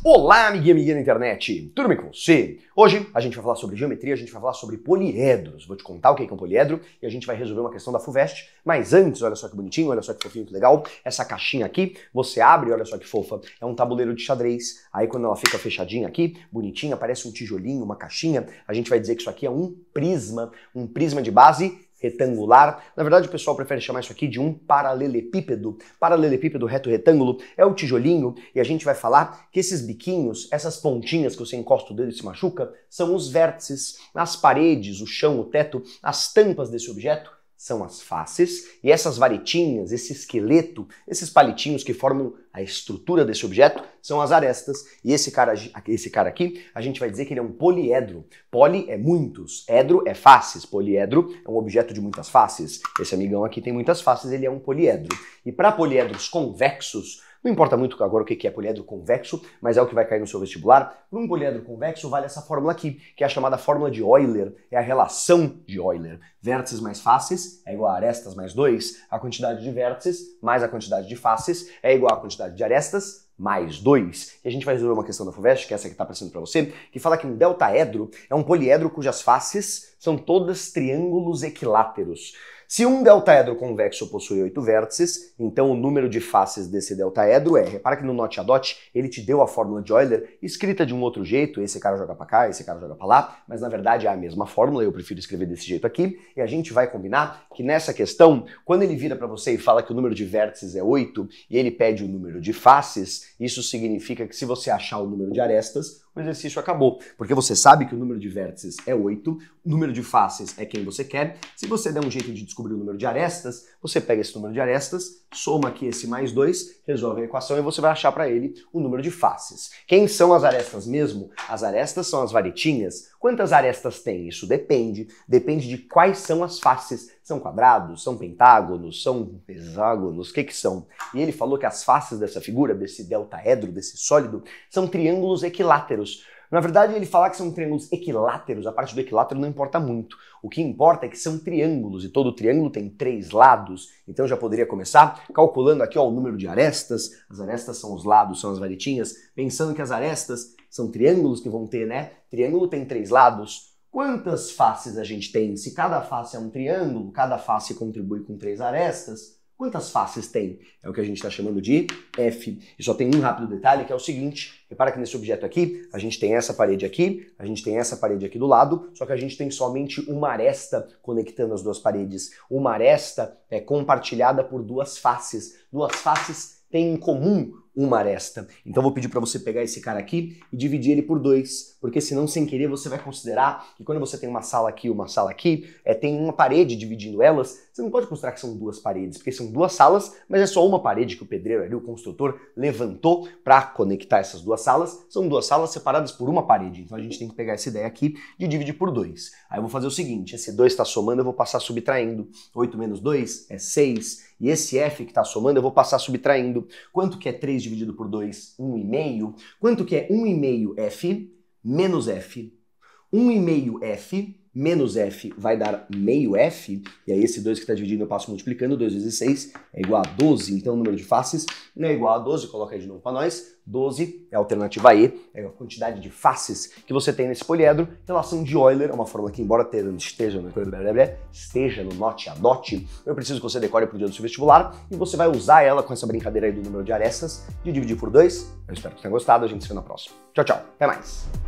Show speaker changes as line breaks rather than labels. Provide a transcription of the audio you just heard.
Olá, amiguinha da internet! Tudo bem com você? Hoje a gente vai falar sobre geometria, a gente vai falar sobre poliedros. Vou te contar o que é um poliedro e a gente vai resolver uma questão da FUVEST. Mas antes, olha só que bonitinho, olha só que fofinho, que legal. Essa caixinha aqui, você abre, olha só que fofa, é um tabuleiro de xadrez. Aí quando ela fica fechadinha aqui, bonitinha, parece um tijolinho, uma caixinha, a gente vai dizer que isso aqui é um prisma de base retangular. Na verdade, o pessoal prefere chamar isso aqui de um paralelepípedo. Paralelepípedo reto retângulo é o tijolinho e a gente vai falar que esses biquinhos, essas pontinhas que você encosta o dedo e se machuca, são os vértices. As paredes, o chão, o teto, as tampas desse objeto são as faces, e essas varetinhas, esse esqueleto, esses palitinhos que formam a estrutura desse objeto são as arestas. E esse cara aqui, a gente vai dizer que ele é um poliedro. Poli é muitos, edro é faces, poliedro é um objeto de muitas faces. Esse amigão aqui tem muitas faces, ele é um poliedro. E para poliedros convexos, não importa muito agora o que é poliedro convexo, mas é o que vai cair no seu vestibular. Para um poliedro convexo vale essa fórmula aqui, que é a chamada fórmula de Euler, é a relação de Euler. Vértices mais faces é igual a arestas mais 2, a quantidade de vértices mais a quantidade de faces é igual a quantidade de arestas mais 2. E a gente vai resolver uma questão da FUVEST, que é essa que está aparecendo para você, que fala que um deltaedro é um poliedro cujas faces são todas triângulos equiláteros. Se um deltaedro convexo possui 8 vértices, então o número de faces desse deltaedro repara que no Note a Dot ele te deu a fórmula de Euler escrita de um outro jeito, esse cara joga para cá, esse cara joga para lá, mas na verdade é a mesma fórmula, eu prefiro escrever desse jeito aqui, e a gente vai combinar que nessa questão, quando ele vira para você e fala que o número de vértices é 8 e ele pede o número de faces, isso significa que se você achar o número de arestas, o exercício acabou, porque você sabe que o número de vértices é 8, o número de faces é quem você quer. Se você der um jeito de descobrir o número de arestas, você pega esse número de arestas, soma aqui esse mais 2, resolve a equação e você vai achar para ele o número de faces. Quem são as arestas mesmo? As arestas são as varetinhas. Quantas arestas tem? Isso depende de quais são as faces. São quadrados, são pentágonos, são hexágonos, o que são? E ele falou que as faces dessa figura, desse deltaedro, desse sólido, são triângulos equiláteros. Na verdade, ele fala que são triângulos equiláteros, a parte do equilátero não importa muito. O que importa é que são triângulos, e todo triângulo tem 3 lados. Então eu já poderia começar calculando aqui o número de arestas. As arestas são os lados, são as varetinhas. Pensando que as arestas são triângulos que vão ter, né? Triângulo tem 3 lados. Quantas faces a gente tem? Se cada face é um triângulo, cada face contribui com 3 arestas, quantas faces tem? É o que a gente está chamando de F. E só tem um rápido detalhe, que é o seguinte, repara que nesse objeto aqui, a gente tem essa parede aqui, a gente tem essa parede aqui do lado, só que a gente tem somente uma aresta conectando as duas paredes. Uma aresta é compartilhada por 2 faces. 2 faces têm em comum uma aresta. Então vou pedir para você pegar esse cara aqui e dividir ele por 2, porque senão sem querer você vai considerar que quando você tem uma sala aqui, tem uma parede dividindo elas, você não pode considerar que são 2 paredes, porque são 2 salas, mas é só uma parede que o pedreiro ali, o construtor, levantou para conectar essas 2 salas. São 2 salas separadas por uma parede, então a gente tem que pegar essa ideia aqui de dividir por 2. Aí eu vou fazer o seguinte, esse 2 está somando, eu vou passar subtraindo. 8 menos 2 é 6, e esse F que está somando eu vou passar subtraindo. Quanto que é 3 dividido por 2? 1,5. Quanto que é 1,5 F menos F? 1,5 F menos F vai dar meio F, e aí esse 2 que está dividindo eu passo multiplicando, 2 vezes 6 é igual a 12, então o número de faces não é igual a 12, coloca aí de novo para nós, 12 é a alternativa E, é a quantidade de faces que você tem nesse poliedro. Relação de Euler, é uma fórmula que embora esteja no Note a Dot, eu preciso que você decore para o dia do seu vestibular, e você vai usar ela com essa brincadeira aí do número de arestas, de dividir por 2. Eu espero que você tenha gostado, a gente se vê na próxima. Tchau, tchau, até mais!